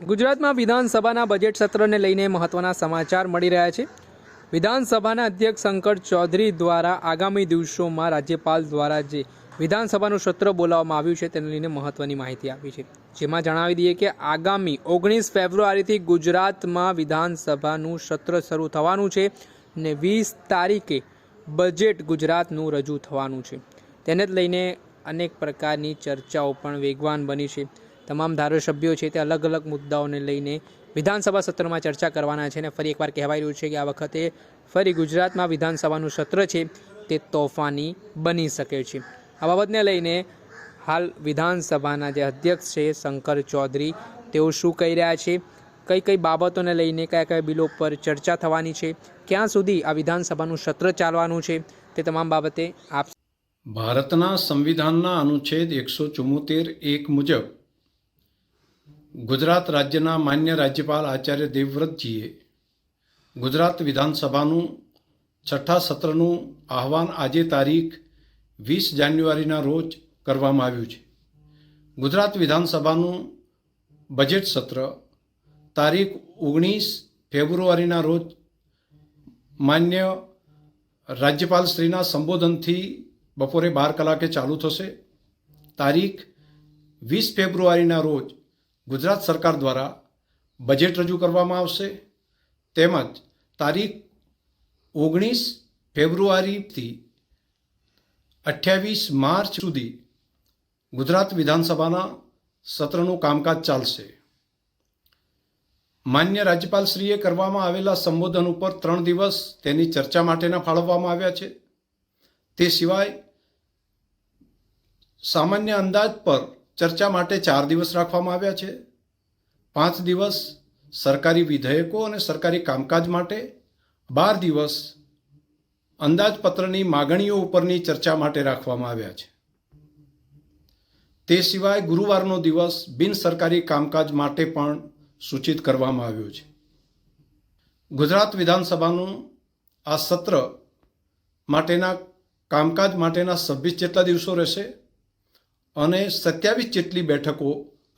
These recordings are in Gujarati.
ગુજરાતમાં વિધાનસભાના બજેટ સત્રને લઈને મહત્વના સમાચાર મળી રહ્યા છે। વિધાનસભાના અધ્યક્ષ શંકર ચૌધરી દ્વારા આગામી દિવસોમાં રાજ્યપાલ દ્વારા જે વિધાનસભાનું સત્ર બોલાવવામાં આવ્યું છે તેને લઈને મહત્વની માહિતી આપી છે, જેમાં જણાવી દઈએ કે આગામી 19 ફેબ્રુઆરીથી ગુજરાતમાં વિધાનસભાનું સત્ર શરૂ થવાનું છે ને 20 તારીખે બજેટ ગુજરાતનું રજૂ થવાનું છે। તેને જ લઈને અનેક પ્રકારની ચર્ચાઓ પણ વેગવાન બની છે। તમામ ધારાસભ્યો છે તે અલગ અલગ મુદ્દાઓને લઈને વિધાનસભા સત્રમાં ચર્ચા કરવાના છે અને ફરી એકવાર કહેવાઈ રહ્યું છે કે આ વખતે ફરી ગુજરાતમાં વિધાનસભાનું સત્ર છે તે તોફાની બની શકે છે। આ બાબતને લઈને હાલ વિધાનસભાના જે અધ્યક્ષ છે શંકર ચૌધરી તેઓ શું કહી રહ્યા છે, કઈ કઈ બાબતોને લઈને કયા કયા બિલો પર ચર્ચા થવાની છે, ક્યાં સુધી આ વિધાનસભાનું સત્ર ચાલવાનું છે, તે તમામ બાબતે આપ ભારતના સંવિધાનના અનુચ્છેદ 174(1) મુજબ ગુજરાત રાજ્યના માન્ય રાજ્યપાલ આચાર્ય દેવવ્રતજીએ ગુજરાત વિધાનસભાનું છઠ્ઠા સત્રનું આહવાન આજે તારીખ 20 જાન્યુઆરીના રોજ કરવામાં આવ્યું છે। ગુજરાત વિધાનસભાનું બજેટ સત્ર તારીખ 19 ફેબ્રુઆરીના રોજ માન્ય રાજ્યપાલશ્રીના સંબોધનથી બપોરે 12 કલાકે ચાલુ થશે। તારીખ 20 ફેબ્રુઆરીના રોજ ગુજરાત સરકાર દ્વારા બજેટ રજૂ કરવામાં આવશે, તેમજ તારીખ 19 ફેબ્રુઆરીથી 28 માર્ચ સુધી ગુજરાત વિધાનસભાના સત્રનું કામકાજ ચાલશે। માન્ય રાજ્યપાલશ્રીએ કરવામાં આવેલા સંબોધન ઉપર 3 દિવસ તેની ચર્ચા માટેના ફાળવવામાં આવ્યા છે। તે સિવાય સામાન્ય અંદાજ પર ચર્ચા માટે 4 દિવસ રાખવામાં આવ્યા છે। 5 દિવસ સરકારી વિધેયકો અને સરકારી કામકાજ માટે, 12 દિવસ અંદાજપત્રની માગણીઓ ઉપરની ચર્ચા માટે રાખવામાં આવ્યા છે। તે સિવાય ગુરુવારનો દિવસ બિન સરકારી કામકાજ માટે પણ સૂચિત કરવામાં આવ્યો છે। ગુજરાત વિધાનસભાનું આ સત્ર માટેના કામકાજ માટેના 26 જેટલા દિવસો રહેશે અને 27 જેટલી બેઠકો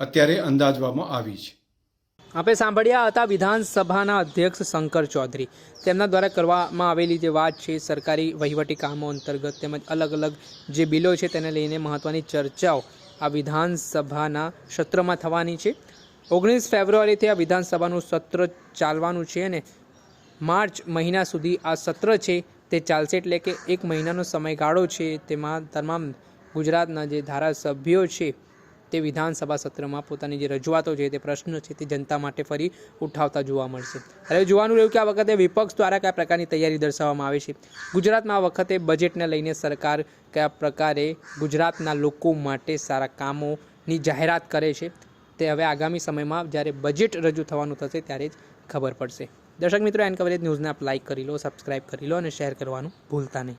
અત્યારે અંદાજવામાં આવી છે। આપણે સાંભળ્યા હતા વિધાનસભાના અધ્યક્ષ શંકર ચૌધરી, તેમના દ્વારા કરવામાં આવેલી જે વાત છે સરકારી વહીવટી કામો અંતર્ગત તેમજ અલગ અલગ જે બિલો છે તેને લઈને મહત્ત્વની ચર્ચાઓ આ વિધાનસભાના સત્રમાં થવાની છે। 19 ફેબ્રુઆરીથી આ વિધાનસભાનું સત્ર ચાલવાનું છે અને માર્ચ મહિના સુધી આ સત્ર છે તે ચાલશે, એટલે કે 1 મહિનાનો સમયગાળો છે। તેમાં તમામ ગુજરાતના જે ધારાસભ્યો છે તે વિધાનસભા સત્રમાં પોતાની જે રજૂઆતો છે તે પ્રશ્નો છે તે જનતા માટે ફરી ઉઠાવતા જોવા મળશે। હવે જોવાનું રહ્યું કે આ વખતે વિપક્ષ દ્વારા કયા પ્રકારની તૈયારી દર્શાવવામાં આવે છે, ગુજરાતમાં આ વખતે બજેટને લઈને સરકાર કયા પ્રકારે ગુજરાતના લોકો માટે સારા કામોની જાહેરાત કરે છે, તે હવે આગામી સમયમાં જ્યારે બજેટ રજૂ થવાનું થશે ત્યારે જ ખબર પડશે। દર્શક મિત્રો, એન કવરેજ ન્યૂઝને આપ લાઇક કરી લો, સબસ્ક્રાઇબ કરી લો અને શેર કરવાનું ભૂલતા નહીં।